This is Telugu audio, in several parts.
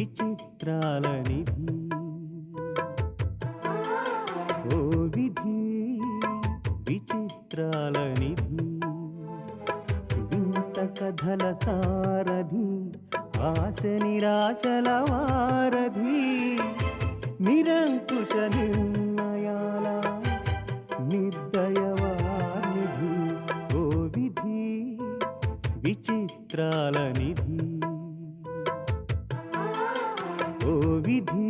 విచిత్రాల నిధి ఓ విధి విచిత్రాల నిధి వింత కథల సారథి ఆశ నిరాశల వారధి నిరంకుశ నిర్ణయాల నిర్దయవానిధి ఓ విధి విచిత్రాల నిధి ఓ విధి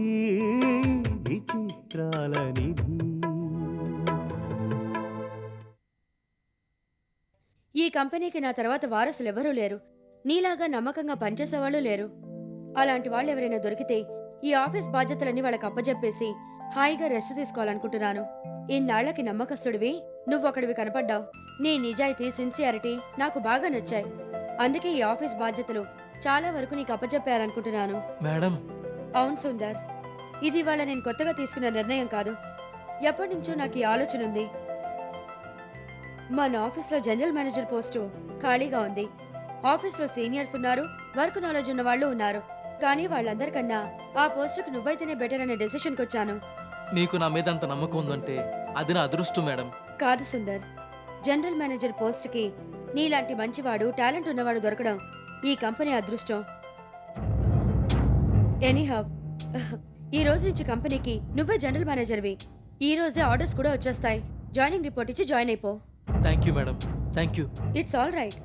విచిత్రాల నిధి. ఈ కంపెనీకి నా తర్వాత వారసులెవరూ లేరు. నీలాగా నమ్మకంగా పనిచేసేవాళ్ళు లేరు. అలాంటి వాళ్ళు ఎవరైనా దొరికితే ఈ ఆఫీస్ బాధ్యతలన్నీ వాళ్ళకి అప్పజెప్పేసి హాయిగా రెస్ట్ తీసుకోవాలనుకుంటున్నాను. ఇన్నాళ్లకి నమ్మకస్తుడివి నువ్వొకడివి కనపడ్డావు. నీ నిజాయితీ, సిన్సియారిటీ నాకు బాగా నచ్చాయి. అందుకే ఈ ఆఫీస్ బాధ్యతలు చాలా వరకు నీకు అప్పజెప్పేయాలనుకుంటున్నాను. మేడం, అవును సుందర్, ఇది ఇవాళ నేను కొత్తగా తీసుకున్న నిర్ణయం కాదు. ఎప్పటినుంచో నాకు ఈ ఆలోచన ఉంది. మన ఆఫీస్లో జనరల్ మేనేజర్ పోస్టు ఖాళీగా ఉంది. ఆఫీస్లో సీనియర్స్ ఉన్నారు, వర్క్ నాలెడ్జ్ ఉన్న వాళ్ళు ఉన్నారు. కానీ వాళ్ళందరికన్నా ఆ పోస్టుకు నువ్వైతేనే బెటర్ అనే డెసిషన్కి వచ్చాను. నీకు నా మీద అంత నమ్మకం ఉందంటే అది నా అదృష్టం మేడం. కాదు సుందర్, జనరల్ మేనేజర్ పోస్ట్కి నీలాంటి మంచివాడు, టాలెంట్ ఉన్నవాడు దొరకడం ఈ కంపెనీ అదృష్టం. ఎనీహౌ, ఈ రోజు నుంచి కంపెనీకి నువ్వే జనరల్ మేనేజర్వి. ఈ రోజే ఆర్డర్స్ కూడా వచ్చేస్తాయి. జాయినింగ్ రిపోర్ట్ ఇచ్చి జాయిన్ అయిపో. Thank you madam, thank you. It's all right.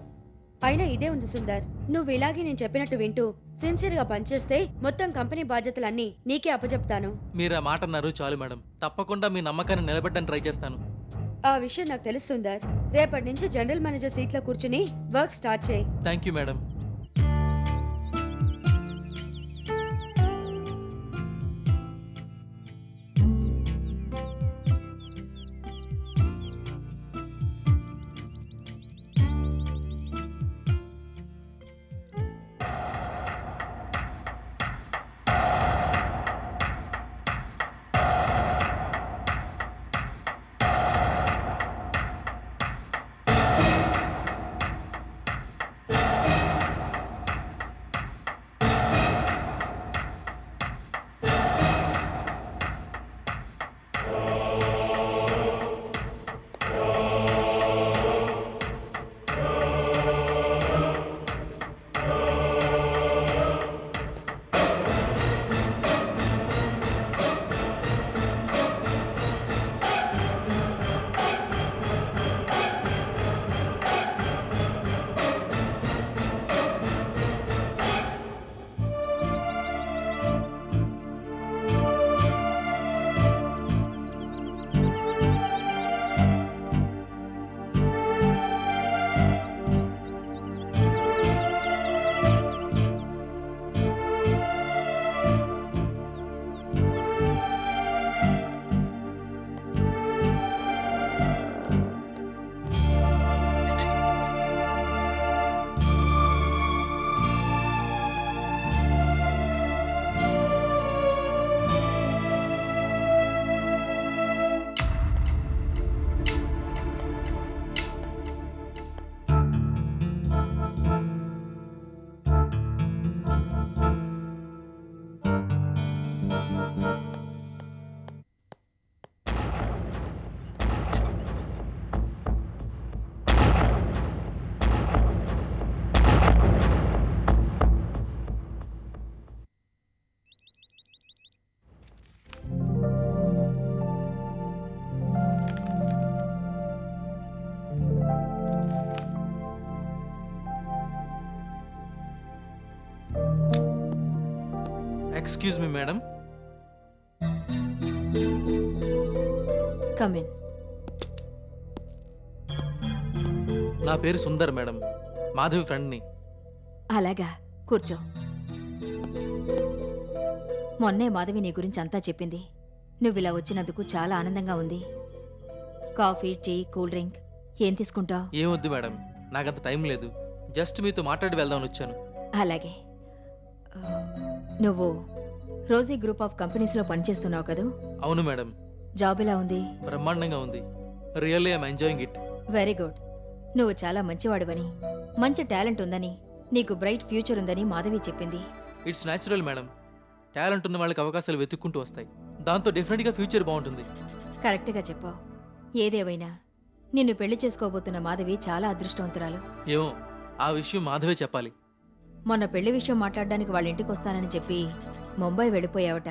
అయినా ఇదే ఉంది సుందర్, నువ్వు ఇలాగే నేను చెప్పినట్టు వింటూ సిన్సియర్గా పనిచేస్తే మొత్తం కంపెనీ బాధ్యతలన్నీ నీకే అప్పచెప్తాను. మీరు ఆ మాట అన్నారు చాలు మేడం. తప్పకుండా మీ నమ్మకాన్ని నిలబెట్టడానికి ట్రై చేస్తాను. ఆ విషయం నాకు తెలుసు సుందర్. రేపటి నుంచి జనరల్ మేనేజర్ సీట్లో కూర్చుని వర్క్ స్టార్ట్ చేయి. Thank you madam. Excuse me madam. Come in. నా పేరు సుందర్ మేడం, మాధవి ఫ్రెండ్ని. అలాగా, కూర్చో. మొన్నే మాధవి నీ గురించి అంతా చెప్పింది. నువ్విలా వచ్చినందుకు చాలా ఆనందంగా ఉంది. కాఫీ, టీ, కూల్ డ్రింక్ ఏం తీసుకుంటావు? ఏమొద్దు మేడం, నాకంత టైం లేదు. జస్ట్ మీతో మాట్లాడి వెళ్దామని వచ్చాను. అలాగే. నువ్వు రోజీ గ్రూప్ ఆఫ్ కంపెనీస్లో పనిచేస్తున్నావు కదూ? అవును మేడం. జాబ్ ఎలా ఉంది? బ్రహ్మాండంగా ఉంది. Really I'm enjoying it. Very good. నువ్వు చాలా మంచివాడివని, మంచి టాలెంట్ ఉందని, నీకు బ్రైట్ ఫ్యూచర్ ఉందని మాధవి చెప్పింది. It's natural madam. టాలెంట్ ఉన్న వాళ్ళకి అవకాశాలు వెతుక్కుంటూ వస్తాయి. దాంతో డెఫినెట్గా ఫ్యూచర్ బాగుంటుంది. కరెక్ట్గా చెప్పావు. ఏదేవైనా నిన్ను పెళ్లి చేసుకోబోతున్న మాధవి చాలా అదృష్టవంతురాలు. ఏమో ఆ విషయం మాధవే చెప్పాలి. మొన్న పెళ్లి విషయం మాట్లాడడానికి వాళ్ళ ఇంటికి వస్తానని చెప్పి ముంబై వెళ్ళిపోయావట.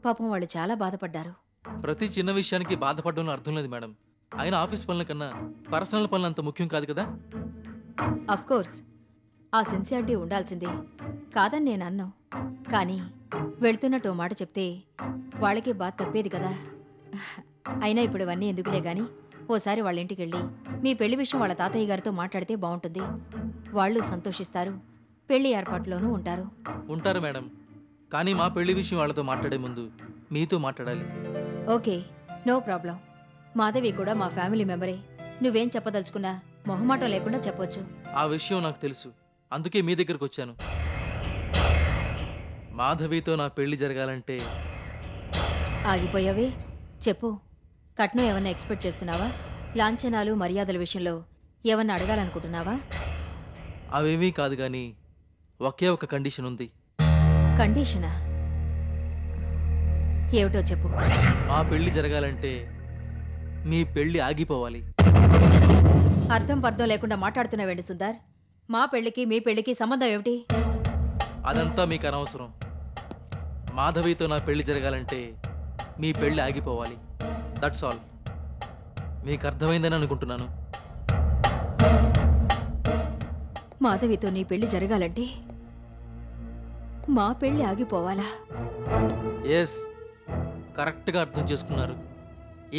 పాపం వాళ్ళు చాలా బాధపడ్డారు. ప్రతి చిన్న విషయానికి బాధపడడంలో అర్థం లేదు మేడం. అయినా ఆఫీస్ పనుల కన్నా పర్సనల్ పనులు అంత ముఖ్యం కాదు కదా. కోర్స్ ఆ సిన్సియారిటీ ఉండాల్సిందే కాదని నేను అన్నాను. కానీ వెళ్తున్నట్టు ఓ మాట చెప్తే వాళ్ళకి బాధ తప్పేది కదా. అయినా ఇప్పుడు ఇవన్నీ ఎందుకులే గాని ఓసారి వాళ్ళ ఇంటికి వెళ్ళి మీ పెళ్లి విషయం వాళ్ళ తాతయ్య గారితో మాట్లాడితే బాగుంటుంది. వాళ్ళు సంతోషిస్తారు, పెళ్లి ఏర్పాట్లోనూ ఉంటారు. ఉంటారు మేడం, కానీ మా పెళ్లి విషయం వాళ్ళతో మాట్లాడే ముందు మీతో మాట్లాడాలి. Okay, no problem. మాధవి కూడా మా ఫ్యామిలీ మెంబరే. నువ్వేం చెప్పదలుచుకున్నా మొహమాటం లేకుండా చెప్పొచ్చు. ఆ విషయం నాకు తెలుసు, అందుకే మీ దగ్గరకు వచ్చాను. మాధవితో నా పెళ్లి జరగాలంటే ఆగిపోయావే, చెప్పు. కట్నం ఏమన్నా ఎక్స్పెక్ట్ చేస్తున్నావా? లాంఛనాలు మర్యాదల విషయంలో ఏమన్నా అడగాలనుకుంటున్నావా? అవేమీ కాదు, కానీ ఒకే ఒక కండిషన్ ఉంది. కండిషనా? ఏమిటో చెప్పు. మా పెళ్లి జరగాలంటే మీ పెళ్లి ఆగిపోవాలి. అర్థం పర్థం లేకుండా మాట్లాడుతున్నావేంటి సుందర్? మా పెళ్లికి మీ పెళ్లికి సంబంధం ఏమిటి? అదంతా మీకు అనవసరం. మాధవితో నా పెళ్లి జరగాలంటే మీ పెళ్లి ఆగిపోవాలి. That's all. మీకు అర్థమైందని అనుకుంటున్నాను. మాధవితో నీ పెళ్లి జరగాలంటే మా పెళ్లి ఆగిపోవాలా? ఎస్, కరెక్ట్గా అర్థం చేసుకున్నారు.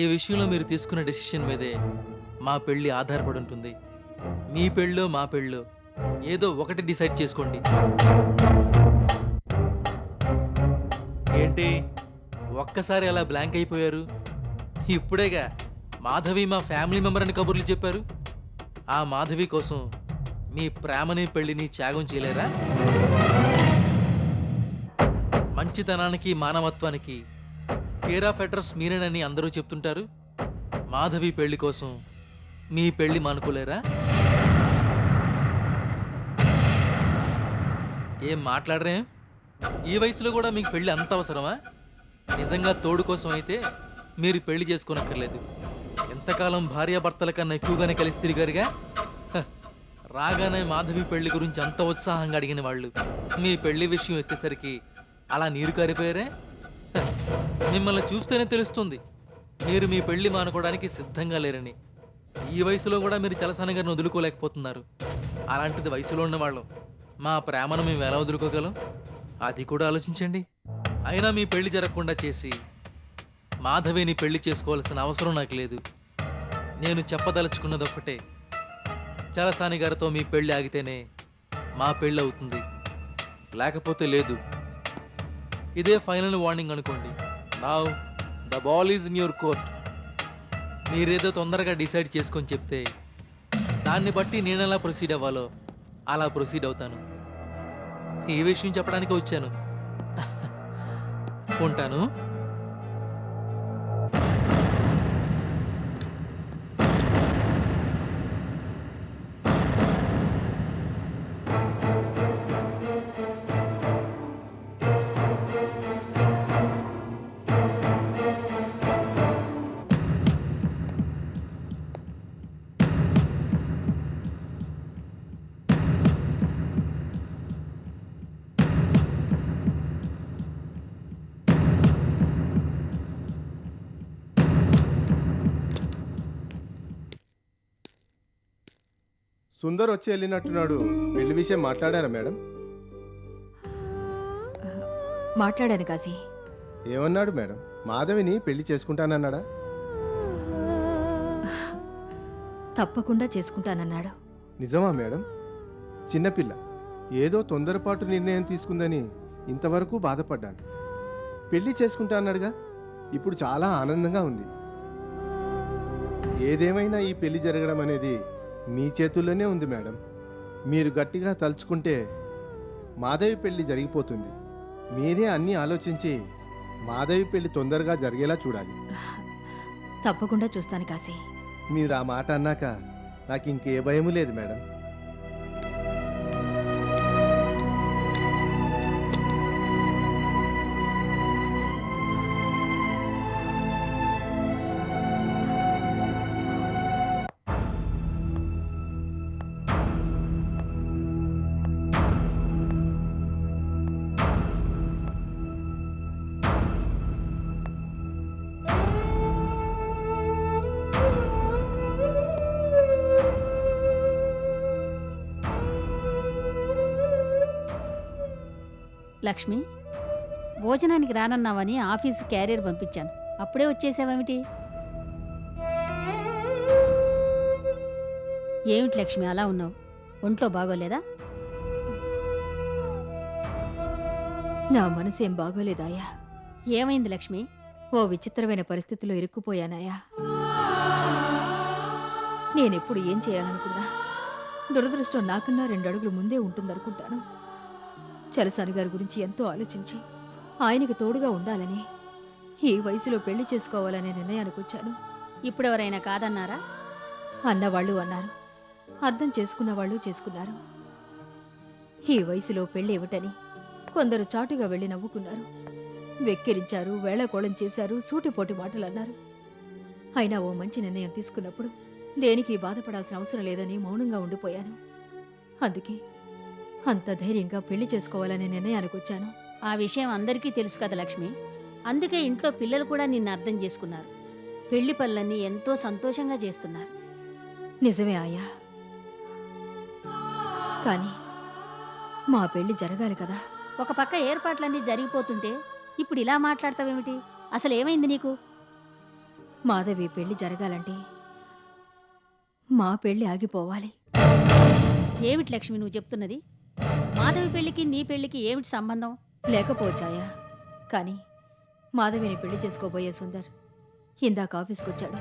ఈ విషయంలో మీరు తీసుకున్న డెసిషన్ మీదే మా పెళ్లి ఆధారపడి ఉంటుంది. మీ పెళ్ళో మా పెళ్ళో ఏదో ఒకటి డిసైడ్ చేసుకోండి. ఏంటి ఒక్కసారి అలా బ్లాంక్ అయిపోయారు? ఇప్పుడేగా మాధవి మా ఫ్యామిలీ మెంబర్ అని కబుర్లు చెప్పారు. ఆ మాధవి కోసం మీ ప్రేమని పెళ్లిని త్యాగం చేయలేరా? మంచితనానికి మానవత్వానికి కేర్ ఆఫ్ అడ్రస్ మీరేనని అందరూ చెప్తుంటారు. మాధవి పెళ్లి కోసం మీ పెళ్లి మానుకోలేరా? ఏం మాట్లాడరే? ఈ వయసులో కూడా మీకు పెళ్లి అంత అవసరమా? నిజంగా తోడు కోసం అయితే మీరు పెళ్లి చేసుకోనక్కర్లేదు. ఎంతకాలం భార్యాభర్తల కన్నా ఎక్కువగానే కలిసి తిరిగారుగా. హ, రాగానే మాధవి పెళ్లి గురించి అంత ఉత్సాహంగా అడిగిన వాళ్ళు మీ పెళ్లి విషయం ఎత్తేసరికి అలా నీరు కారిపోయారే. హ, మిమ్మల్ని చూస్తేనే తెలుస్తుంది మీరు మీ పెళ్లి మానుకోవడానికి సిద్ధంగా లేరని. ఈ వయసులో కూడా మీరు చలసాని గారిని వదులుకోలేకపోతున్నారు. అలాంటిది వయసులో ఉన్నవాళ్ళం మా ప్రేమను మేము ఎలా వదులుకోగలం? అది కూడా ఆలోచించండి. అయినా మీ పెళ్లి జరగకుండా చేసి మాధవిని పెళ్లి చేసుకోవాల్సిన అవసరం నాకు లేదు. నేను చెప్పదలుచుకున్నది ఒక్కటే, చలసాని గారితో మీ పెళ్లి ఆగితేనే మా పెళ్ళి అవుతుంది, లేకపోతే లేదు. ఇదే ఫైనల్ వార్నింగ్ అనుకోండి. Now the ball is in your court. మీరేదో తొందరగా డిసైడ్ చేసుకొని చెప్తే దాన్ని బట్టి నేను ఎలా ప్రొసీడ్ అవ్వాలో అలా ప్రొసీడ్ అవుతాను. ఈ విషయం చెప్పడానికి వచ్చాను. ఉంటాను. సుందర్ వచ్చి వెళ్ళినట్టున్నాడు. పెళ్లి విషయం మాట్లాడారా మేడం? మాట్లాడాను కాశీ. ఏమన్నాడు మేడం? మాధవిని పెళ్లి చేసుకుంటానన్నాడా? తప్పకుండా చేసుకుంటానన్నాడు. నిజమా మేడం? చిన్నపిల్ల ఏదో తొందరపాటు నిర్ణయం తీసుకుందని ఇంతవరకు బాధపడ్డాను. పెళ్లి చేసుకుంటా అన్నాడుగా, ఇప్పుడు చాలా ఆనందంగా ఉంది. ఏదేమైనా ఈ పెళ్లి జరగడం అనేది మీ చేతుల్లోనే ఉంది మేడం. మీరు గట్టిగా తలుచుకుంటే మాధవి పెళ్లి జరిగిపోతుంది. మీరే అన్నీ ఆలోచించి మాధవి పెళ్లి తొందరగా జరిగేలా చూడాలి. తప్పకుండా చూస్తాను కాశీ. మీరు ఆ మాట అన్నాక నాకు ఇంకే భయము లేదు మేడం. లక్ష్మి, భోజనానికి రానన్నావని ఆఫీసు క్యారియర్ పంపించాను. అప్పుడే వచ్చేసావేమిటి? ఏమిటి లక్ష్మి అలా ఉన్నావు? ఒంట్లో బాగోలేదా? నా మనసేం బాగోలేదాయా. ఏమైంది లక్ష్మి? ఓ విచిత్రమైన పరిస్థితిలో ఇరుక్కుపోయానాయా. నేనెప్పుడు ఏం చేయాలనుకున్నా దురదృష్టం నాకన్నా 2 అడుగులు ముందే ఉంటుందనుకుంటాను. చలసాని గారి గురించి ఎంతో ఆలోచించి ఆయనకు తోడుగా ఉండాలని ఈ వయసులో పెళ్లి చేసుకోవాలనే నిర్ణయానికి వచ్చాను. ఇప్పుడెవరైనా కాదన్నారా? అన్నవాళ్ళు అన్నారు, అర్థం చేసుకున్న వాళ్ళు చేసుకున్నారు. ఈ వయసులో పెళ్ళేమిటని కొందరు చాటుగా వెళ్ళి నవ్వుకున్నారు, వెక్కిరించారు, వేళకోళం చేశారు, సూటిపోటి మాటలు అన్నారు. అయినా ఓ మంచి నిర్ణయం తీసుకున్నప్పుడు దేనికి బాధపడాల్సిన అవసరం లేదని మౌనంగా ఉండిపోయాను. అందుకే అంత ధైర్యంగా పెళ్లి చేసుకోవాలనే నిర్ణయానికి వచ్చాను. ఆ విషయం అందరికీ తెలుసు కదా లక్ష్మి. అందుకే ఇంట్లో పిల్లలు కూడా నిన్ను అర్థం చేసుకున్నారు. పెళ్లి పనులన్నీ ఎంతో సంతోషంగా చేస్తున్నారు. నిజమే ఆయా, కానీ మా పెళ్లి జరగాలి కదా. ఒక పక్క ఏర్పాట్లన్నీ జరిగిపోతుంటే ఇప్పుడు ఇలా మాట్లాడతావేమిటి? అసలు ఏమైంది నీకు? మాధవి పెళ్లి జరగాలంటే మా పెళ్లి ఆగిపోవాలి. ఏమిటి లక్ష్మి నువ్వు చెప్తున్నది? మాధవి పెళ్లికి నీ పెళ్లికి ఏమిటి సంబంధం? లేకపోవచ్చాయా, కానీ మాధవిని పెళ్లి చేసుకోబోయే సుందర్ ఇందాక ఆఫీస్కి వచ్చాడు.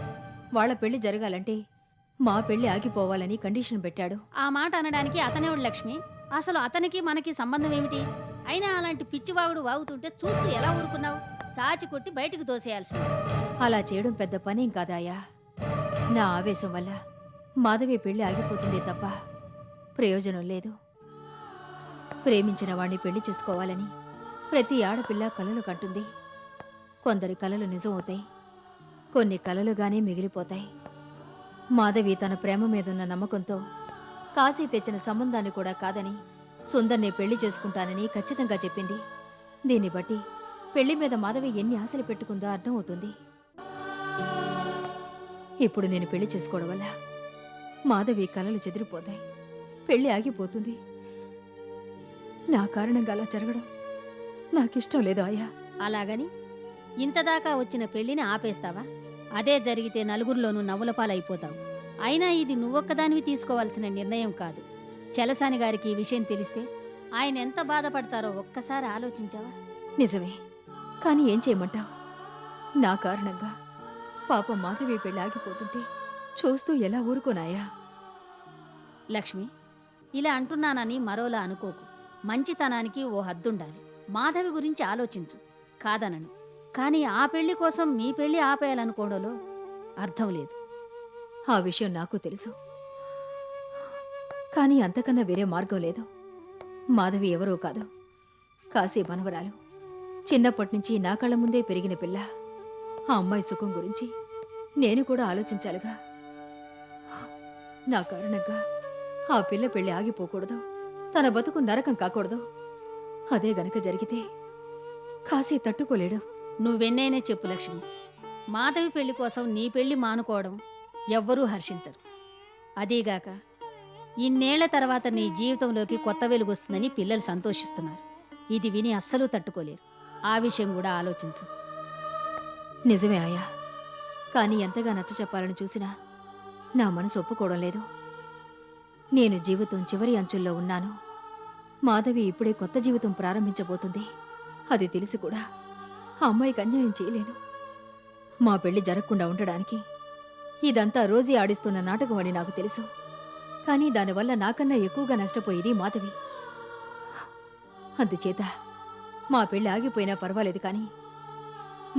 వాళ్ళ పెళ్లి జరగాలంటే మా పెళ్లి ఆగిపోవాలని కండిషన్ పెట్టాడు. ఆ మాట అనడానికి అతనేవాడు లక్ష్మి. అసలు అతనికి మనకి సంబంధం ఏమిటి? అయినా అలాంటి పిచ్చివాగుడు వాగుతుంటే చూస్తూ ఎలా ఊరుకున్నావు? చాచి కొట్టి బయటకు తోసేయాల్సింది. అలా చేయడం పెద్ద పనేం కాదాయా. నా ఆవేశం వల్ల మాధవి పెళ్లి ఆగిపోతుందే తప్ప ప్రయోజనం లేదు. ప్రేమించిన వాణ్ణి పెళ్లి చేసుకోవాలని ప్రతి ఆడపిల్ల కలలు కంటుంది. కొందరి కలలు నిజమవుతాయి, కొన్ని కలలుగానే మిగిలిపోతాయి. మాధవి తన ప్రేమ మీదున్న నమ్మకంతో కాశీ తెచ్చిన సంబంధాన్ని కూడా కాదని సుందర్ని పెళ్లి చేసుకుంటానని ఖచ్చితంగా చెప్పింది. దీన్ని బట్టి పెళ్లి మీద మాధవి ఎన్ని ఆశలు పెట్టుకుందో అర్థమవుతుంది. ఇప్పుడు నేను పెళ్లి చేసుకోవడం వల్ల మాధవి కలలు చెదిరిపోతాయి, పెళ్లి ఆగిపోతుంది. నా కారణంగా అలా జరగడం నాకిష్టం లేదు ఆయా. అలాగని ఇంతదాకా వచ్చిన పెళ్లిని ఆపేస్తావా? అదే జరిగితే నలుగురిలోనూ నవ్వుల పాలైపోతావు. అయినా ఇది నువ్వొక్కదానివి తీసుకోవాల్సిన నిర్ణయం కాదు. చలసాని గారికి ఈ విషయం తెలిస్తే ఆయన ఎంత బాధపడతారో ఒక్కసారి ఆలోచించావా? నిజమే, కానీ ఏం చేయమంటావు? నా కారణంగా పాపం మాధవి పెళ్లి ఆగిపోతుంటే చూస్తూ ఎలా ఊరుకోనాయా? లక్ష్మి, ఇలా అంటున్నానని మరోలా అనుకోకు. మంచితనానికి ఓ హద్దుండాలి. మాధవి గురించి ఆలోచించు, కాదనను. కానీ ఆ పెళ్లి కోసం మీ పెళ్లి ఆపేయాలనుకోవడంలో అర్థం లేదు. ఆ విషయం నాకు తెలుసు, కానీ అంతకన్నా వేరే మార్గం లేదు. మాధవి ఎవరో కాదు, కాశీ మనవరాలు. చిన్నప్పటి నుంచి నా కళ్ళ ముందే పెరిగిన పిల్ల. ఆ అమ్మాయి సుఖం గురించి నేను కూడా ఆలోచించాలిగా. నా కారణంగా ఆ పిల్ల పెళ్లి ఆగిపోకూడదు, తన బతుకు నరకం కాకూడదు. అదే గనక జరిగితే కాశీ తట్టుకోలేడు. నువ్వెన్నైనా చెప్పు లక్ష్మి, మాధవి పెళ్లి కోసం నీ పెళ్లి మానుకోవడం ఎవ్వరూ హర్షించరు. అదీగాక ఇన్నేళ్ల తర్వాత నీ జీవితంలోకి కొత్త వెలుగొస్తుందని పిల్లలు సంతోషిస్తున్నారు. ఇది విని అస్సలు తట్టుకోలేరు. ఆ విషయం కూడా ఆలోచించు. నిజమే ఆయా, కానీ ఎంతగా నచ్చ చెప్పాలని చూసినా నా మనసు ఒప్పుకోవడం లేదు. నేను జీవితం చివరి అంచుల్లో ఉన్నాను. మాధవి ఇప్పుడే కొత్త జీవితం ప్రారంభించబోతుంది. అది తెలిసి కూడా ఆ అమ్మాయికి అన్యాయం చేయలేను. మా పెళ్లి జరగకుండా ఉండడానికి ఇదంతా రోజీ ఆడిస్తున్న నాటకం అని నాకు తెలుసు. కానీ దానివల్ల నాకన్నా ఎక్కువగా నష్టపోయేది మాధవి. అందుచేత మా పెళ్లి ఆగిపోయినా పర్వాలేదు, కానీ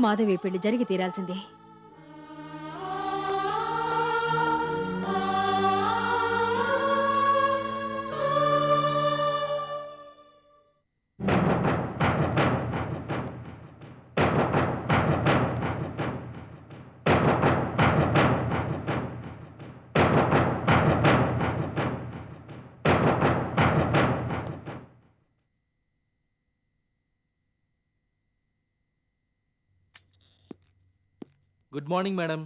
మాధవి పెళ్లి జరిగి తీరాల్సిందే. Good morning madam.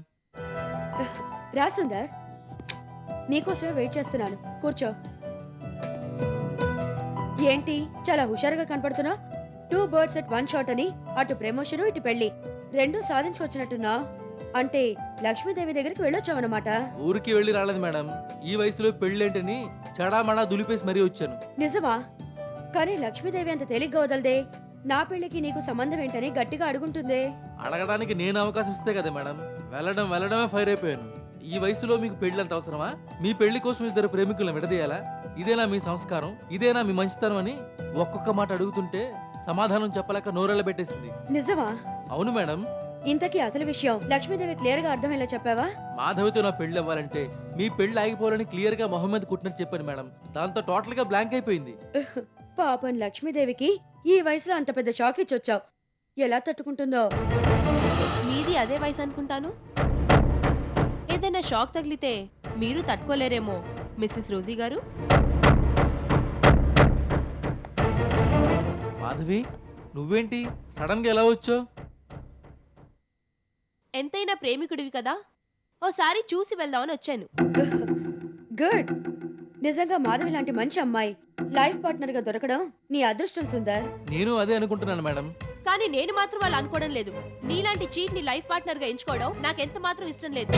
రా సుందర్, నీకోసమే వెయిట్ చేస్తున్నాను. కూర్చో. ఏంటి చాలా హుషారుగా కనపడుతున్నావు? 2 birds at 1 shot అని అటు ప్రమోషన్ ఇటు పెళ్లి రెండూ సాధించుకొచ్చినట్టున్నా అంటే లక్ష్మీదేవి దగ్గరికి వెళ్ళొచ్చావన్నమాట. ఊరికి వెళ్ళి రాలేదు మేడం. ఈ వయసులో పెళ్ళేంటని చడామడా దులిపేసి మరీ వచ్చాను. నిజమా? కానీ లక్ష్మీదేవి అంత తేలిగ్గా వదలదే. నా పెళ్లికి నీకు సంబంధం ఏంటని గట్టిగా అడుగుంటుందే. అడగడానికి నేను అవకాశం ఇస్తే కదా మేడం. వెళ్ళడమే ఫైర్ అయిపోయాను. ఈ వయసులో మీకు పెళ్లి అంత అవసరమా? మీ పెళ్లి కోసం ఇద్దరు ప్రేమికులను విడదీయాలా? ఇదేనా మీ సంస్కారం? ఇదేనా మీ మంచితనం అని ఒక్కొక్క మాట అడుగుతుంటే సమాధానం చెప్పలేక నోరెళ్ళ పెట్టేసింది. నిజమా? అవును మేడం. ఇంతకీ అసలు విషయం లక్ష్మీదేవి క్లియర్ గా అర్థమయ్యేలా చెప్పావా? మాధవితో నా పెళ్లి అవ్వాలంటే మీ పెళ్లి ఆగిపోవాలని క్లియర్ గా మొహం మీద కుట్టినట్టు చెప్పాను మేడం. దాంతో టోటల్ గా బ్లాంక్ అయిపోయింది. పాపం లక్ష్మీదేవికి ఈ వయసులో అంత పెద్ద షాక్ ఇచ్చొచ్చావు. ఎలా తట్టుకుంటుందో. మీది అదే వయసు అనుకుంటాను. ఏదైనా షాక్ తగిలితే మీరు తట్టుకోలేరేమో మిస్సెస్ రోజీ గారు. మాధవి, నువ్వేంటి సడన్ గా ఎలా వచ్చావు? ఎంతైనా ప్రేమికుడివి కదా, ఓసారి చూసి వెళ్దామని వచ్చాను. గుడ్. నిజంగా మాధవి లాంటి మంచి అమ్మాయి లైఫ్ పార్ట్నర్ గా దొరకడం నీ అదృష్టం సుందర్. నేను అదే అనుకుంటున్నాను మేడం. కానీ నేను మాత్రం వాళ్ళు అనుకోవడం లేదు. నీలాంటి చీట్ ని లైఫ్ పార్ట్నర్ గా ఎంచుకోవడం నాకెంత మాత్రం ఇష్టం లేదు.